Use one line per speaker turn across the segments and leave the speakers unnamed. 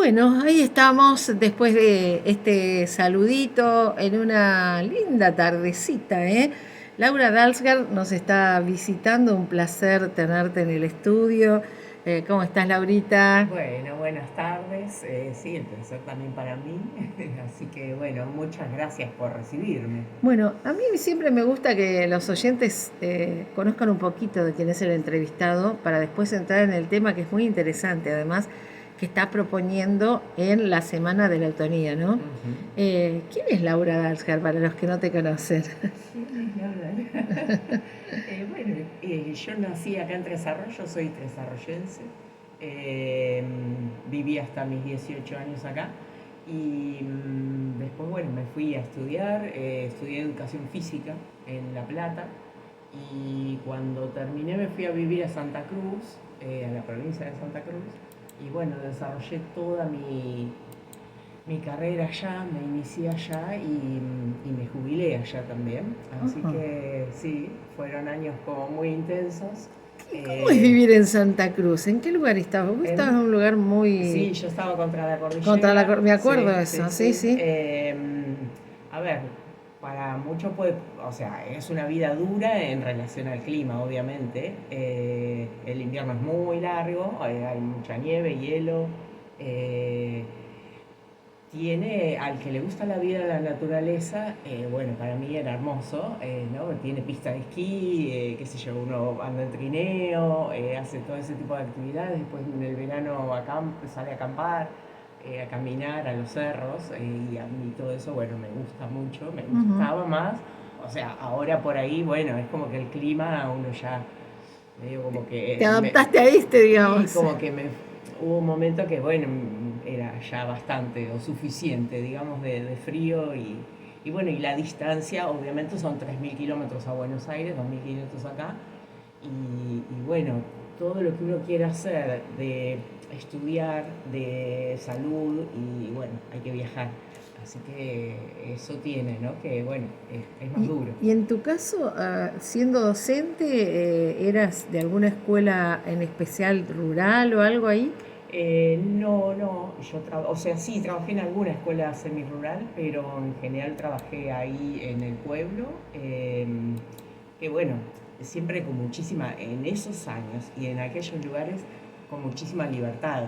Bueno, ahí estamos después de este saludito en una linda tardecita, ¿eh? Laura Dalsgaard nos está visitando, un placer tenerte en el estudio. ¿Cómo estás, Laurita?
Bueno, buenas tardes. Sí, el placer también para mí. Así que bueno, muchas gracias por recibirme.
Bueno, a mí siempre me gusta que los oyentes conozcan un poquito de quién es el entrevistado para después entrar en el tema que es muy interesante, además, que está proponiendo en la Semana de la Eutonía, ¿no?
Ujú.
¿Quién es Laura Dalsgaard para los que no te conocen?
¿Quién es Laura? Bueno, yo nací acá en Tres Arroyos, soy tresarroyense. Eh, Viví hasta mis 18 años acá y después, bueno, me fui a estudiar, estudié educación física en La Plata y cuando terminé me fui a vivir a Santa Cruz, a la provincia de Santa Cruz, y bueno, desarrollé toda mi carrera allá, me inicié allá y me jubilé allá también. Así
Ajá.
que sí, fueron años como muy intensos.
¿Y cómo es
Eh,
vivir en Santa Cruz? ¿En qué lugar estabas? Vos estabas en
en-
un lugar muy
sí, yo estaba contra la
contra la...
cordillera,
Me acuerdo
sí,
de
sí,
eso, sí,
sí.
sí.
A ver, para muchos puede, o sea, es una vida dura en relación al clima, obviamente. El invierno es muy largo, hay mucha nieve, hielo. eh, Tiene, al que le gusta la vida de la naturaleza, bueno, para mí era hermoso, ¿no? Tiene pista de esquí, qué sé yo, uno anda en trineo, hace todo ese tipo de actividades, después en el verano sale a acampar, a caminar a los cerros, y a mí todo eso, bueno, me gusta mucho, me
Ujú.
gustaba más, o sea, ahora por ahí, bueno, es como que el clima, uno ya, medio como
Te
que,
adaptaste a este,
y
digamos.
como que hubo un momento que, bueno, era ya bastante o suficiente, digamos, de frío y bueno, y la distancia, obviamente son 3.000 kilómetros a Buenos Aires, 2.500 acá, y bueno, todo lo que uno quiera hacer de estudiar, de salud, y bueno, hay que viajar. Así que eso tiene, ¿no? Que bueno, es más duro.
Y en tu caso, siendo docente, ¿eras de alguna escuela en especial rural o algo ahí?
No, no, o sea, sí, trabajé en alguna escuela semirural, pero en general trabajé ahí en el pueblo, que bueno, siempre con muchísima, en esos años y en aquellos lugares, con muchísima libertad.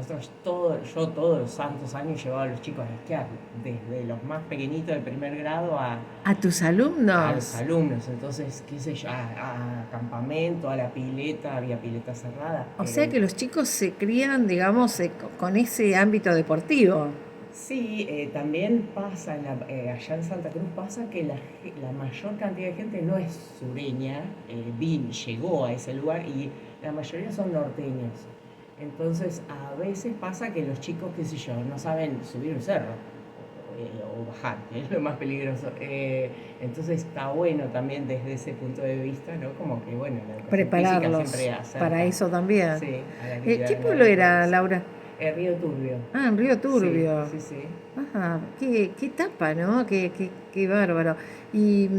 Yo todos los santos años llevaba a los chicos a esquiar, desde los más pequeñitos del primer grado
¿A tus
a los
alumnos?
alumnos. Entonces, qué sé yo, a campamento, a la pileta, había pileta cerrada,
O
era
sea que los chicos se crían, digamos, con ese ámbito deportivo.
sí, también pasa, allá en Santa Cruz pasa que la mayor cantidad de gente no es sureña, llegó a ese lugar y la mayoría son norteños. Entonces a veces pasa que los chicos, qué sé yo, no saben subir un cerro o bajar, que es lo más peligroso. Entonces está bueno también desde ese punto de vista, ¿no? Como que bueno, la educación física siempre
Prepararlos para
acerca,
eso también.
sí, a
¿Qué
la
pueblo era,
naturaleza.
Laura?
Río Turbio,
Ah, en Río
sí,
Turbio.
sí, sí.
Ajá, qué etapa, ¿no? Qué bárbaro. ¿Y,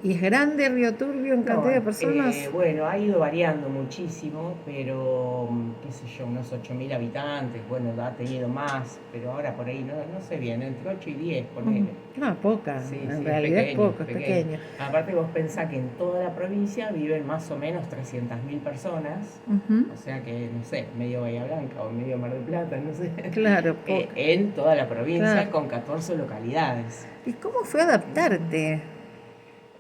y es grande Río Turbio en
No,
cantidad de personas?
bueno, ha ido variando muchísimo, pero qué sé yo, unos 8.000 habitantes, bueno, ha tenido más, pero ahora por ahí no sé bien, entre 8 y 10,
Ujú.
ponele.
No, poca,
Sí,
en
sí, es
realidad es
pequeño,
poco, es
pequeño.
pequeño.
Aparte vos pensás que en toda la provincia viven más o menos 300.000 personas,
Ujú.
o sea que, no sé, medio Bahía Blanca o medio Mar del Plata, no sé,
Claro, poca,
en toda la provincia
claro.
con 14 localidades.
¿Y cómo fue adaptarte?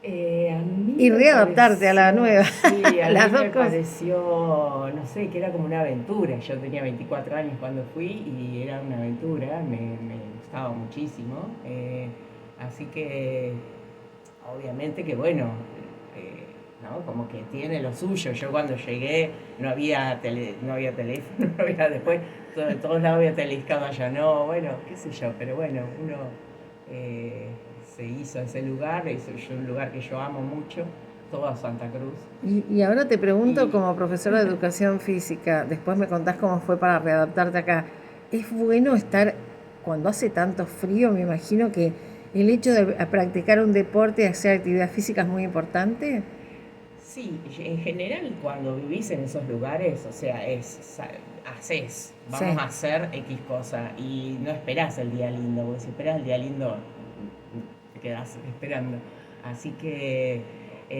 A mí
Y
me
readaptarte a la
pareció,
nueva,
sí, a
las
mí
dos
me
cosas.
pareció, no sé, que era como una aventura. Yo tenía 24 años cuando fui y era una aventura, me gustaba muchísimo. Así que, obviamente que bueno, eh, ¿no? Como que tiene lo suyo. Yo cuando llegué no había teléfono, no había después, de todos lados había Telescaba ya no, bueno, qué sé yo, pero bueno, uno eh, se hizo ese lugar, es un lugar que yo amo mucho, toda Santa Cruz.
Y ahora te pregunto
Y
como profesora de educación física, después me contás cómo fue para readaptarte acá. ¿Es bueno estar cuando hace tanto frío? Me imagino que el hecho de practicar un deporte y hacer actividad física es muy importante.
Sí, en general cuando vivís en esos lugares, o sea, haces,
Sí,
vamos a hacer X cosa y no esperás el día lindo, porque si esperás el día lindo te quedás esperando. Así que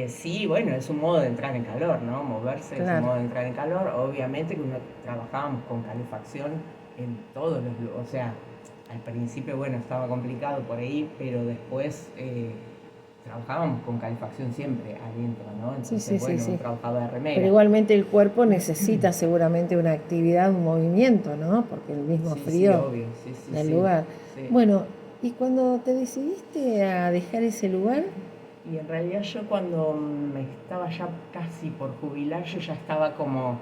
sí, bueno, es un modo de entrar en calor, ¿no? Moverse es un
claro.
modo de entrar en calor. Obviamente que uno trabajábamos con calefacción en todos los lugares, o sea, al principio, bueno, estaba complicado por ahí, pero después trabajábamos con calefacción siempre adentro, ¿no?
Sí,
Entonces,
sí, sí,
bueno, uno
sí.
trabajaba de
Pero
remera.
igualmente el cuerpo necesita seguramente una actividad, un movimiento, ¿no? Porque el mismo
Sí, sí,
frío
obvio, sí, sí,
del
sí,
lugar.
sí.
Bueno, ¿y cuando te decidiste a dejar ese lugar?
Y en realidad yo cuando me estaba ya casi por jubilar, yo ya estaba como,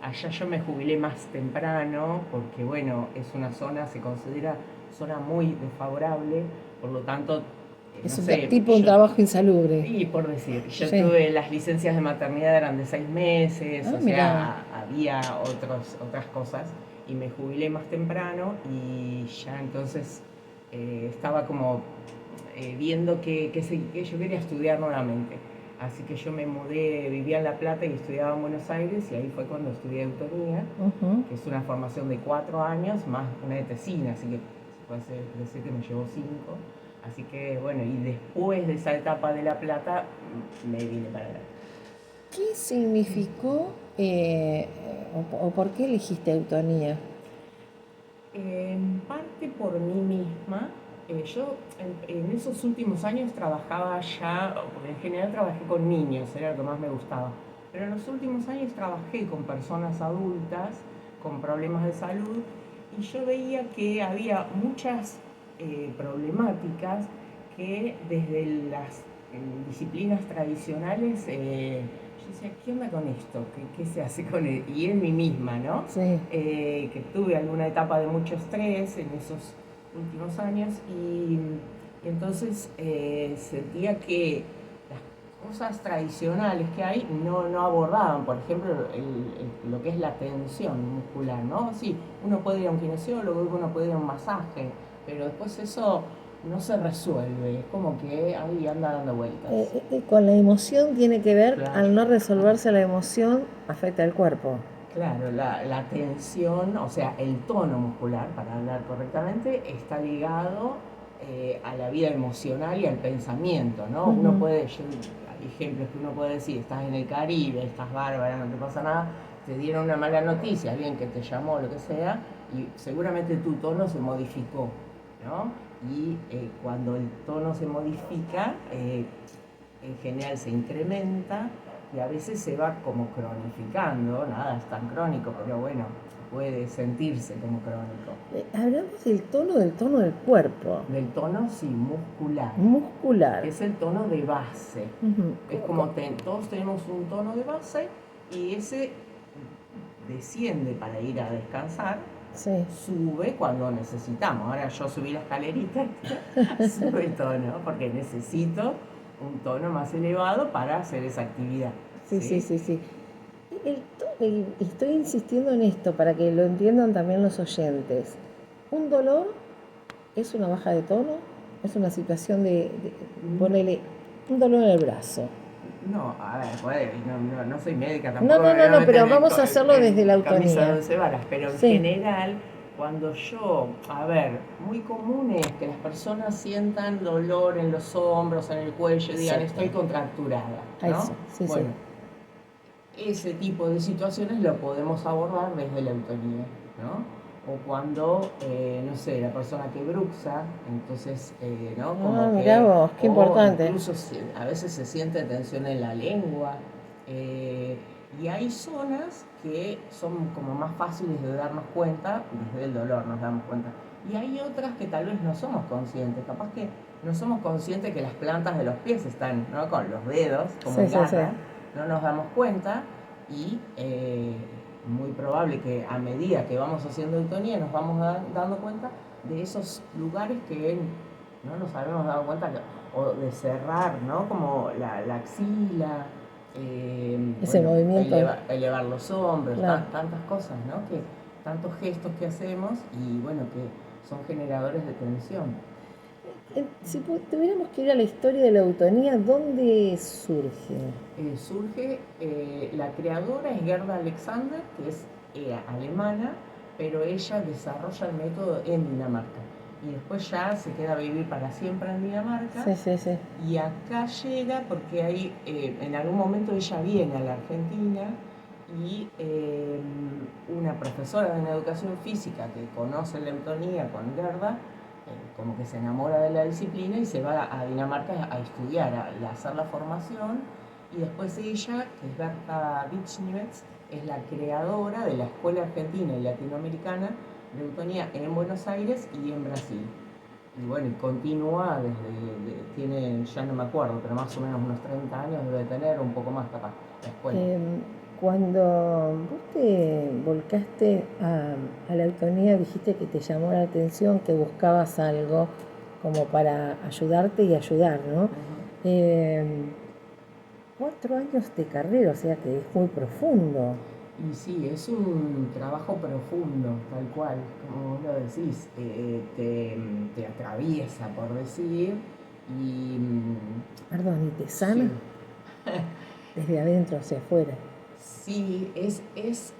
allá yo me jubilé más temprano, porque bueno, es una zona, se considera zona muy desfavorable, por lo tanto, no
Es un
sé,
tipo un
yo,
trabajo insalubre.
y por decir, yo
Sí.
tuve las licencias de maternidad eran de 6 meses,
Ah,
o
mira.
sea, había otras cosas, y me jubilé más temprano y ya entonces estaba como viendo que yo quería estudiar nuevamente. Así que yo me mudé, vivía en La Plata y estudiaba en Buenos Aires y ahí fue cuando estudié eutonía,
Ujú.
que es una formación de 4 años más una de tesina, así que se puede decir que me llevó 5. Así que bueno, y después de esa etapa de La Plata me vine para acá.
¿Qué significó o por qué elegiste eutonía?
En parte por mí misma. Yo en esos últimos años trabajaba ya, porque en general trabajé con niños, era lo que más me gustaba. Pero en los últimos años trabajé con personas adultas con problemas de salud y yo veía que había muchas problemáticas que desde las disciplinas tradicionales yo decía, ¿qué onda con esto? ¿Qué se hace con él? Y en mí misma, ¿no?
Sí.
Que tuve alguna etapa de mucho estrés en esos últimos años y entonces sentía que las cosas tradicionales que hay no abordaban, por ejemplo, lo que es la tensión muscular, ¿no? Sí, uno puede ir a un kinesiólogo, uno puede ir a un masaje, pero después eso no se resuelve, es como que ahí anda dando vueltas.
Con la emoción tiene que ver,
Claro.
al no resolverse la emoción, afecta al cuerpo.
Claro, la tensión, o sea, el tono muscular, para hablar correctamente, está ligado a la vida emocional y al pensamiento, ¿no? Uno
Ujú.
puede, hay ejemplos que uno puede decir, estás en el Caribe, estás bárbara, no te pasa nada, te dieron una mala noticia, alguien que te llamó, lo que sea, y seguramente tu tono se modificó, ¿no? Y cuando el tono se modifica, en general se incrementa y a veces se va como cronificando, nada es tan crónico, pero bueno, puede sentirse como crónico.
Hablamos del tono del cuerpo,
Del tono, sí, muscular,
muscular.
que es el tono de base.
Ujú.
Es como todos tenemos un tono de base y ese desciende para ir a descansar,
Sí.
sube cuando necesitamos. Ahora yo subí la escalerita, sube el tono, porque necesito un tono más elevado para hacer esa actividad.
Sí, sí,
¿Sí?
sí, sí. Y estoy insistiendo en esto para que lo entiendan también los oyentes. Un dolor es una baja de tono, es una situación de
No,
ponele un dolor en el brazo.
no, a ver, no soy médica,
No,
tampoco
no,
me voy
no,
a
no,
meter
pero vamos a hacerlo desde la
en camisa de
autonía.
12 varas, pero en
Sí,
general, cuando yo, a ver, muy común es que las personas sientan dolor en los hombros, en el cuello, y digan,
exacto.
estoy contracturada,
A
¿no?
eso, sí, sí.
Bueno, ese tipo de situaciones lo podemos abordar desde la autonía, ¿no? O cuando, no sé, la persona que bruxa, entonces, ¿no?
Ah,
Como
mirá
que,
vos, qué
o
importante.
incluso a veces se siente tensión en la lengua, y hay zonas que son como más fáciles de darnos cuenta, desde el dolor nos damos cuenta. Y hay otras que tal vez no somos conscientes, capaz que no somos conscientes que las plantas de los pies están, ¿no? Con los dedos, como
Sí,
en
sí, sí.
garra, no nos damos cuenta y muy probable que a medida que vamos haciendo eutonía nos vamos dando cuenta de esos lugares que no nos habíamos dado cuenta, o de cerrar, ¿no? Como la axila,
Ese
bueno,
movimiento,
elevar los hombros,
claro.
tantas cosas, ¿no? Que, tantos gestos que hacemos y bueno, que son generadores de tensión.
Si tuviéramos que ir a la historia de la eutonía, ¿dónde surge?
La creadora es Gerda Alexander, que es alemana, pero ella desarrolla el método en Dinamarca. Y después ya se queda a vivir para siempre en Dinamarca.
Sí, sí, sí.
Y acá llega porque hay, en algún momento ella viene a la Argentina y una profesora de educación física que conoce la eutonía con Gerda, como que se enamora de la disciplina y se va a Dinamarca a estudiar, a hacer la formación. Y después ella, que es Berta Wichniewicz, es la creadora de la Escuela Argentina y Latinoamericana de Eutonía en Buenos Aires y en Brasil. Y bueno, y continúa tiene, ya no me acuerdo, pero más o menos unos 30 años debe tener, un poco más capaz, la escuela.
Cuando vos te volcaste a la eutonía, dijiste que te llamó la atención, que buscabas algo como para ayudarte y ayudar, ¿no? 4 años de carrera, o sea que es muy profundo.
Y sí, es un trabajo profundo, tal cual, como vos lo decís, te atraviesa, por decir, y...
Perdón, ¿y te sana? Sí. Desde adentro hacia afuera.
Sí,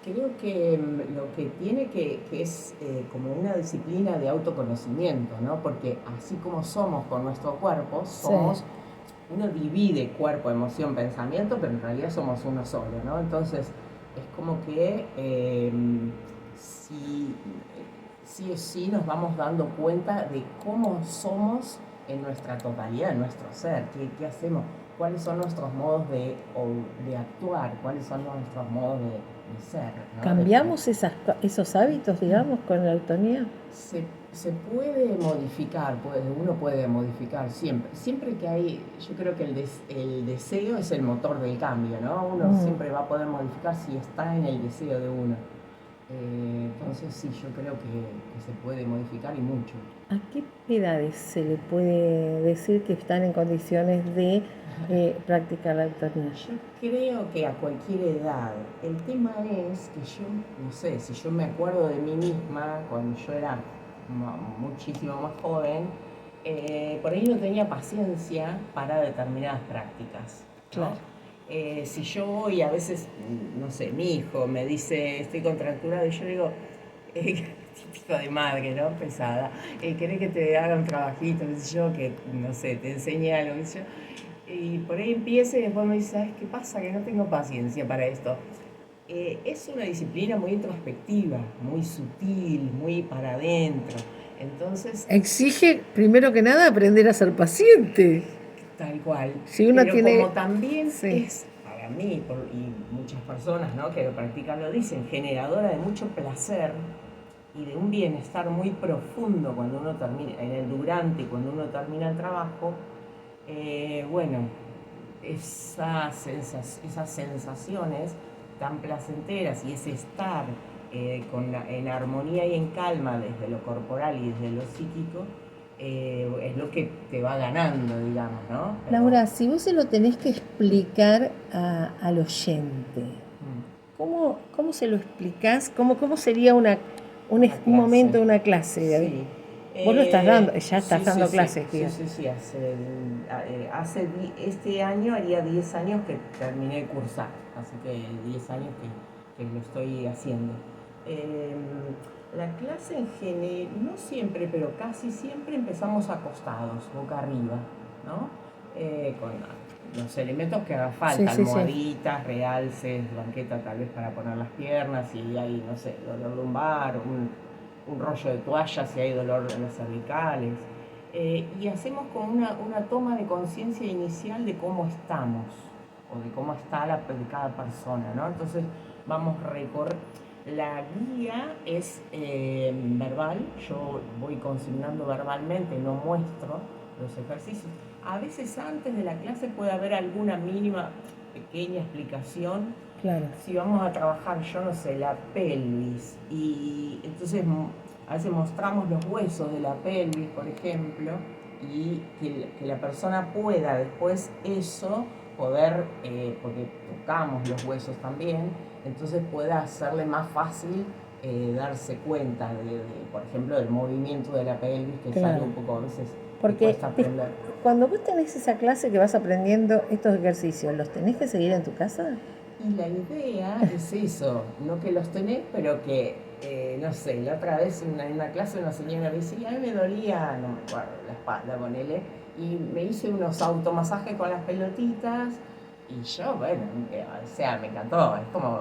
creo que lo que tiene que es como una disciplina de autoconocimiento, ¿no? Porque así como somos con nuestro cuerpo, somos... Sí. Uno divide cuerpo, emoción, pensamiento, pero en realidad somos uno solo, ¿no? Entonces, es como que sí o sí nos vamos dando cuenta de cómo somos en nuestra totalidad, en nuestro ser, qué hacemos, cuáles son nuestros modos de actuar, cuáles son nuestros modos de ser, ¿no?
¿Cambiamos esos hábitos, digamos, con la eutonía?
Se puede modificar, uno puede modificar siempre que hay, yo creo que el deseo es el motor del cambio, ¿no? Uno siempre va a poder modificar si está en el deseo de uno. Entonces sí, yo creo que se puede modificar y mucho.
¿A qué edades se le puede decir que están en condiciones de practicar la eutonía?
Yo creo que a cualquier edad. El tema es que yo, no sé, si yo me acuerdo de mí misma cuando yo era muchísimo más joven, por ahí no tenía paciencia para determinadas prácticas, ¿no?
Claro.
Si yo voy, a veces, no sé, mi hijo me dice, estoy contracturado, y yo digo, típico de madre, ¿no? Pesada, ¿querés que te haga un trabajito, qué sé yo, que, no sé, te enseñe algo, qué sé yo? Y por ahí empieza y después me dice, ¿sabes qué pasa? Que no tengo paciencia para esto. Es una disciplina muy introspectiva, muy sutil, muy para adentro. Entonces...
Exige, primero que nada, aprender a ser paciente.
Tal cual.
Si uno
pero
tiene...
como también
sí.
Es, para mí, y muchas personas, ¿no?, que lo practican lo dicen, generadora de mucho placer y de un bienestar muy profundo cuando uno termina, en el durante y cuando uno termina el trabajo, bueno, esas sensaciones tan placenteras y ese estar en armonía y en calma desde lo corporal y desde lo psíquico, es lo que te va ganando, digamos, ¿no? Pero...
Laura, si vos se lo tenés que explicar al oyente, ¿cómo se lo explicás? ¿Cómo sería un momento, una clase?
Sí.
Vos lo estás dando, ya estás dando clases.
Sí. Este año haría 10 años que terminé de cursar, así que 10 años que lo estoy haciendo. La clase en general, no siempre, pero casi siempre empezamos acostados, boca arriba, ¿no? Con los elementos que haga falta, almohaditas, realces, banqueta tal vez para poner las piernas, y hay, no sé, dolor lumbar, un rollo de toalla si hay dolor en las cervicales. Y hacemos con una toma de conciencia inicial de cómo estamos, o de cómo está de cada persona, ¿no? Entonces vamos la guía es verbal, yo voy consignando verbalmente, no muestro los ejercicios. A veces antes de la clase puede haber alguna mínima, pequeña explicación.
Claro.
Si vamos a trabajar, yo no sé, la pelvis, y entonces a veces mostramos los huesos de la pelvis, por ejemplo, y que la persona pueda después eso poder, porque tocamos los huesos también, entonces pueda hacerle más fácil darse cuenta por ejemplo, del movimiento de la pelvis, que claro, sale un poco a veces
Porque
cuesta aprender.
cuando vos tenés esa clase que vas aprendiendo estos ejercicios, ¿los tenés que seguir en tu casa?
Y la idea es eso, no que los tenés, pero que, no sé, la otra vez en una clase una señora me dice, a mí me dolía, no me acuerdo, la espalda, ponele, y me hice unos automasajes con las pelotitas, y yo, bueno, o sea, me encantó, es como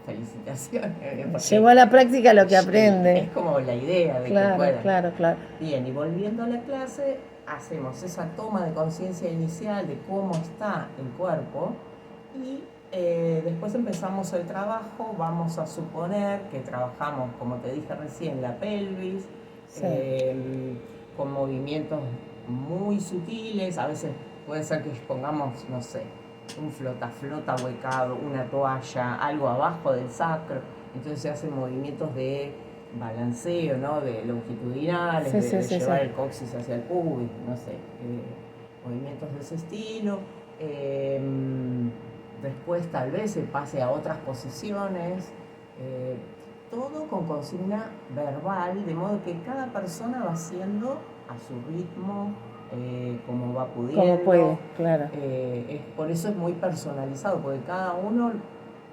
felicitaciones.
Llevó a la práctica lo que aprende.
Es como la idea de
Claro,
que puedan.
claro, claro.
Bien, y volviendo a la clase, hacemos esa toma de conciencia inicial de cómo está el cuerpo y después empezamos el trabajo. Vamos a suponer que trabajamos, como te dije recién, la pelvis,
Sí.
con movimientos muy sutiles. A veces puede ser que pongamos, no sé, un flota-flota huecado, una toalla, algo abajo del sacro. Entonces se hacen movimientos de balanceo, ¿no? De longitudinales,
Sí,
de
sí,
llevar
sí.
el coxis hacia el pubis, no sé, movimientos de ese estilo. Después tal vez se pase a otras posiciones, todo con consigna verbal, de modo que cada persona va haciendo a su ritmo, como va pudiendo.
Como puede, claro.
Por eso es muy personalizado, porque cada uno,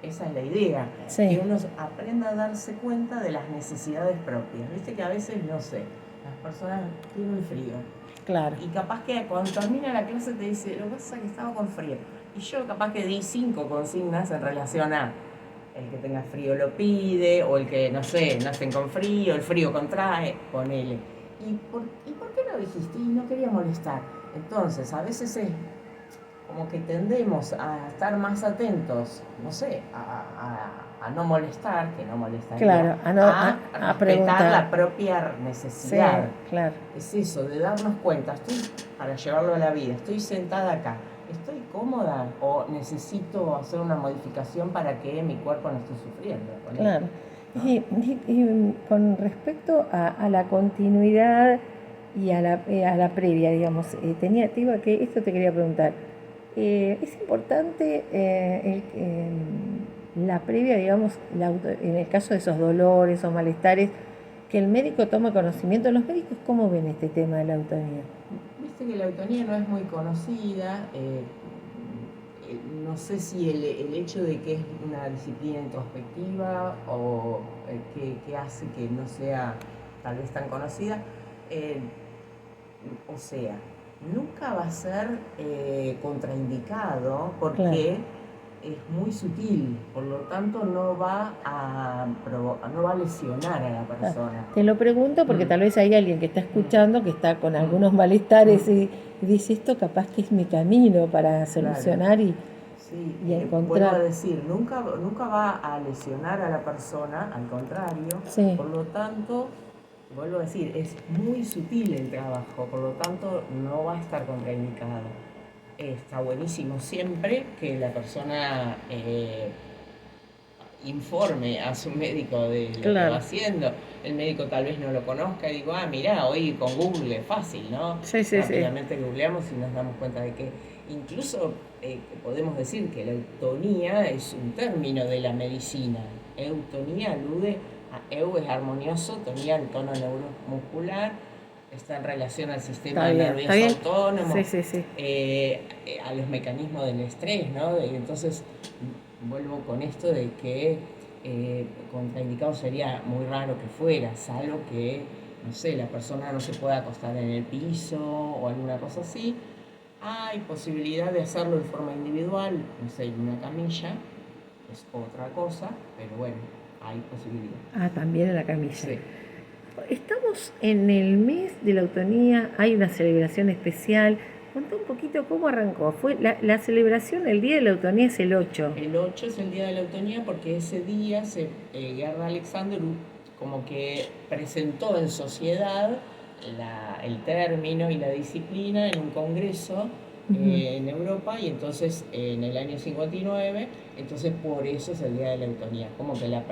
esa es la idea,
Sí.
que uno aprenda a darse cuenta de las necesidades propias. Viste que a veces, no sé, las personas tienen frío.
Claro.
Y capaz que cuando termina la clase te dice, lo que pasa es que estaba con frío. Y yo capaz que di 5 consignas en relación a el que tenga frío lo pide, o el que, no sé, nacen con frío, el frío contrae, ponele. ¿Y por qué no dijiste? Y no quería molestar. Entonces, a veces es como que tendemos a estar más atentos, no sé, a no molestar, que no molestaría,
claro, a
respetar
preguntar
la propia necesidad.
Sí, claro.
Es eso, de darnos cuenta, para llevarlo a la vida, estoy sentada acá, ¿estoy cómoda o necesito hacer una modificación para que mi cuerpo no esté sufriendo?
Claro. ¿No? Y con respecto a la continuidad y a la previa, digamos, esto te quería preguntar. Es importante la previa, digamos, en el caso de esos dolores o malestares, que el médico tome conocimiento. ¿Los médicos cómo ven este tema de la eutonía?
Viste que la eutonía no es muy conocida. No sé si el hecho de que es una disciplina introspectiva o que hace que no sea tal vez tan conocida. O sea, nunca va a ser contraindicado porque es muy sutil, por lo tanto no va a lesionar a la persona.
Te lo pregunto porque tal vez hay alguien que está escuchando que está con algunos malestares y dice, esto capaz que es mi camino para solucionar. Claro. Y encontrar.
Vuelvo a decir, nunca va a lesionar a la persona, al contrario. Sí. Por lo tanto, vuelvo a decir, es muy sutil el trabajo, por lo tanto no va a estar contraindicado. Está buenísimo siempre que la persona informe a su médico de lo que va haciendo. El médico tal vez no lo conozca y digo, mirá, hoy con Google es fácil, ¿no? Sí, rápidamente googleamos y nos damos cuenta de que incluso podemos decir que la eutonía es un término de la medicina. Eutonía alude a eu es armonioso, tonía el tono neuromuscular, está en relación al sistema nervioso autónomo, a los mecanismos del estrés, ¿no? Entonces, vuelvo con esto de que contraindicado sería muy raro que fuera, salvo que, no sé, la persona no se pueda acostar en el piso o alguna cosa así. Hay posibilidad de hacerlo de forma individual, no sé, en una camilla, es otra cosa, pero bueno, hay posibilidad.
También en la camilla. Sí. Estamos en el mes de la eutonía, hay una celebración especial. Contá un poquito cómo arrancó. Fue la celebración, el día de la eutonía es el 8.
El 8 es el día de la eutonía porque ese día Gerda Alexander como que presentó en sociedad el término y la disciplina en un congreso en Europa, y entonces en el año 59, entonces por eso es el día de la eutonía, como que la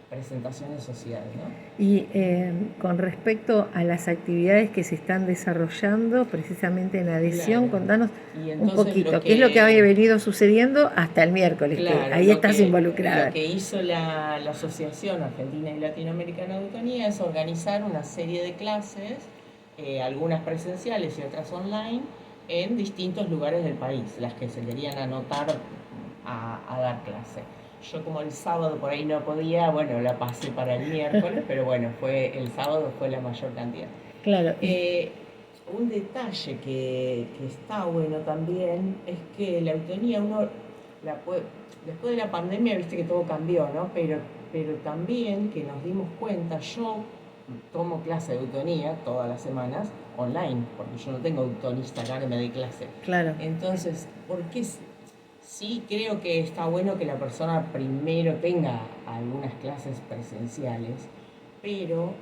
presentación en sociedad, ¿no?
Y con respecto a las actividades que se están desarrollando precisamente en adhesión, contanos un poquito, ¿qué es lo que había venido sucediendo hasta el miércoles? Que ahí estás involucrada.
Lo que hizo la Asociación Argentina y Latinoamericana de Eutonía es organizar una serie de clases algunas presenciales y otras online, en distintos lugares del país, las que se querían anotar a dar clase. Yo como el sábado por ahí no podía, bueno, la pasé para el miércoles, pero bueno, el sábado fue la mayor cantidad.
Claro.
Un detalle que está bueno también es que la eutonía después de la pandemia, viste que todo cambió, ¿no? Pero también que nos dimos cuenta, yo tomo clase de eutonía todas las semanas online, porque yo no tengo eutonista acá que me dé clase.
Claro.
Entonces, ¿por qué? Sí creo que está bueno que la persona primero tenga algunas clases presenciales, pero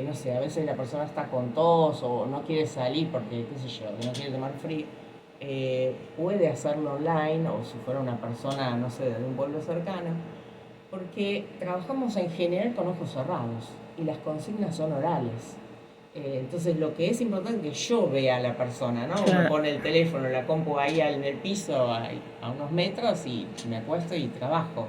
no sé, a veces la persona está con tos o no quiere salir porque, qué sé yo, que no quiere tomar frío, puede hacerlo online o si fuera una persona, no sé, de un pueblo cercano, porque trabajamos en general con ojos cerrados y las consignas son orales. Entonces lo que es importante es que yo vea a la persona, ¿no? Claro. Uno pone el teléfono, la compu ahí en el piso a unos metros y me acuesto y trabajo.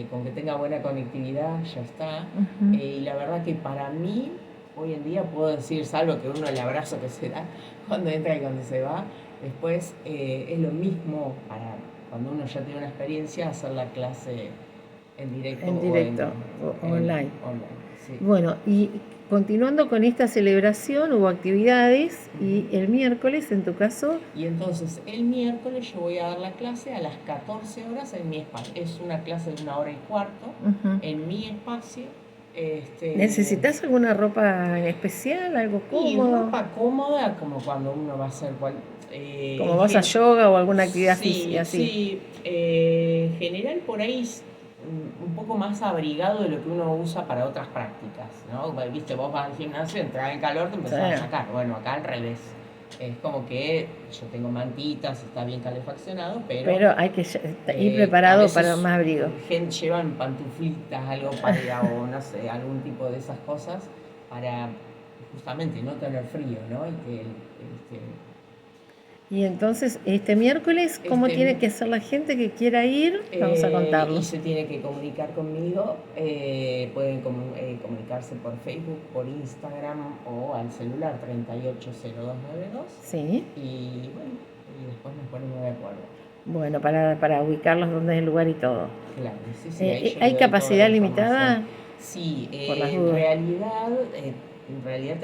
Con que tenga buena conectividad ya está. Y la verdad que para mí, hoy en día puedo decir, salvo que uno el abrazo que se da cuando entra y cuando se va, después es lo mismo para cuando uno ya tiene una experiencia hacer la clase en directo,
o online.
Sí.
Bueno, y continuando con esta celebración, hubo actividades y el miércoles, en tu caso...
Y entonces, el miércoles yo voy a dar la clase a las 14 horas en mi espacio. Es una clase de 1 hora y cuarto en mi espacio.
¿Necesitas alguna ropa especial, algo cómodo?
Y ropa cómoda, como cuando uno va a hacer
como vas a yoga o alguna actividad física, así.
Sí, en general por ahí un poco más abrigado de lo que uno usa para otras prácticas, ¿no? Viste, vos vas al gimnasio, entras en calor, te empezás a sacar. Bueno, acá al revés. Es como que yo tengo mantitas, está bien calefaccionado, pero
hay que ir preparado para más abrigo.
Gente llevan pantuflitas, algo para, o no sé, algún tipo de esas cosas para justamente no tener frío, ¿no?
Y entonces, este miércoles, ¿cómo tiene que ser la gente que quiera ir? Vamos a contarlo.
Y se tiene que comunicar conmigo. Pueden comunicarse por Facebook, por Instagram o al celular 380292.
Sí.
Y bueno, y después nos ponemos de acuerdo.
Bueno, para ubicarlos donde es el lugar y todo.
Claro, sí.
¿Hay capacidad limitada?
Sí, en realidad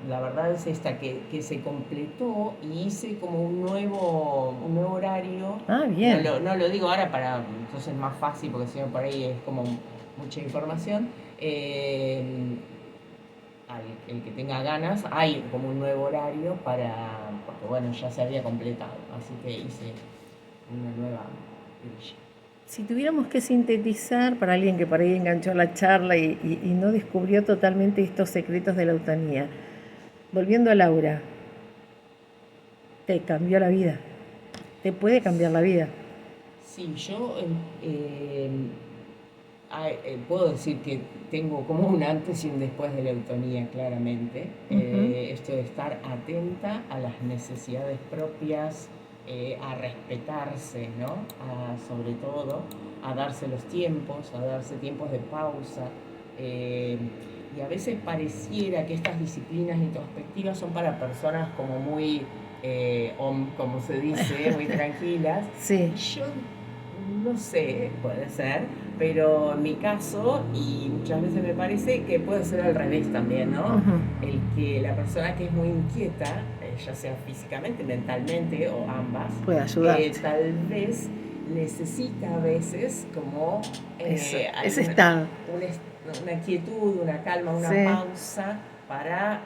la verdad es esta, que se completó y hice como un nuevo horario.
Ah, bien.
No lo digo ahora para, entonces es más fácil porque si no por ahí es como mucha información. El que tenga ganas, hay como un nuevo horario porque bueno, ya se había completado, así que hice una nueva grilla.
Si tuviéramos que sintetizar para alguien que por ahí enganchó la charla y no descubrió totalmente estos secretos de la eutanía, volviendo a Laura, te cambió la vida, te puede cambiar la vida.
Sí, yo puedo decir que tengo como un antes y un después de la eutanía, claramente. Esto de estar atenta a las necesidades propias, a respetarse, ¿no? Sobre todo, a darse los tiempos, a darse tiempos de pausa. Y a veces pareciera que estas disciplinas introspectivas son para personas como muy, como se dice, muy tranquilas.
Sí.
Y yo no sé, puede ser, pero en mi caso, y muchas veces me parece que puede ser al revés también, ¿no? El que la persona que es muy inquieta, ya sea físicamente, mentalmente o ambas,
puede ayudar.
Tal vez necesita a veces como
ese estado.
Una quietud, una calma, una pausa para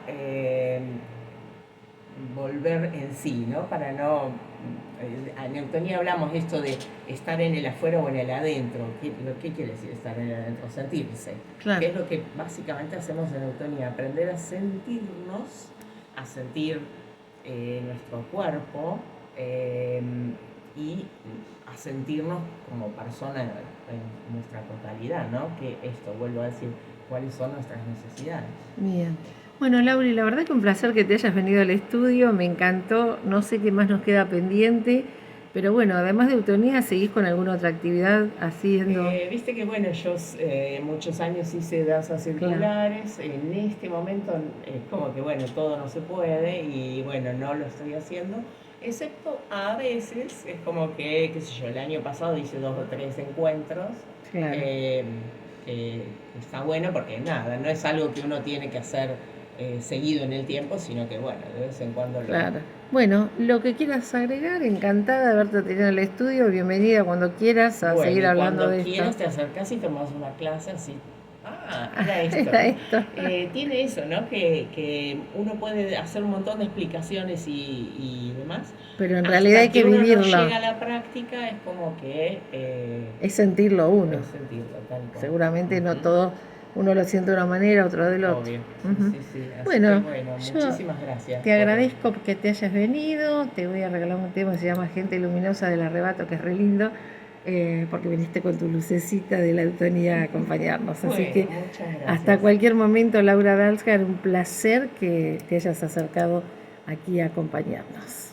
volver en sí, ¿no? Para no... En eutonía hablamos esto de estar en el afuera o en el adentro. ¿Qué quiere decir estar en el adentro? Sentirse.
Claro.
Que es lo que básicamente hacemos en eutonía, aprender a sentirnos, a sentir nuestro cuerpo y a sentirnos como persona en nuestra totalidad, ¿no? Que esto, vuelvo a decir, cuáles son nuestras necesidades.
Bien. Bueno, Lauri, la verdad que un placer que te hayas venido al estudio, me encantó, no sé qué más nos queda pendiente, Pero bueno, además de eutonía, ¿seguís con alguna otra actividad haciendo?
Viste que bueno, yo muchos años hice danzas circulares, en este momento es como que bueno, todo no se puede y bueno, no lo estoy haciendo, excepto a veces, es como que, qué sé yo, el año pasado hice 2 o 3 encuentros,
Claro.
eh, que está bueno porque nada, no es algo que uno tiene que hacer seguido en el tiempo, sino que bueno, de vez en cuando lo...
Claro. Bueno, lo que quieras agregar, encantada de haberte tenido en el estudio, bienvenida cuando quieras a
Bueno,
seguir
y
hablando
cuando
de esto.
quieras te acercás y tomás una clase así. Ah, era esto.
Era esto.
Tiene eso, ¿no? Que uno puede hacer un montón de explicaciones y demás.
Pero en realidad hay
Hasta
que
que uno no
vivirlo,
llega a la práctica, es como que
es sentirlo uno.
es sentirlo tal cual.
Seguramente no
Ujú.
todos, uno lo siente de una manera, otro del otro.
Obvio,
Ujú.
sí, sí, sí. Así que
Bueno,
bueno,
yo
muchísimas gracias
te
por...
agradezco que te hayas venido, te voy a regalar un tema que se llama Gente Luminosa del Arrebato, que es re lindo, porque viniste con tu lucecita de la eutonía a acompañarnos. Así
Bueno,
que
muchas
hasta
gracias.
cualquier momento, Laura Dalsgaard, un placer que te hayas acercado aquí a acompañarnos.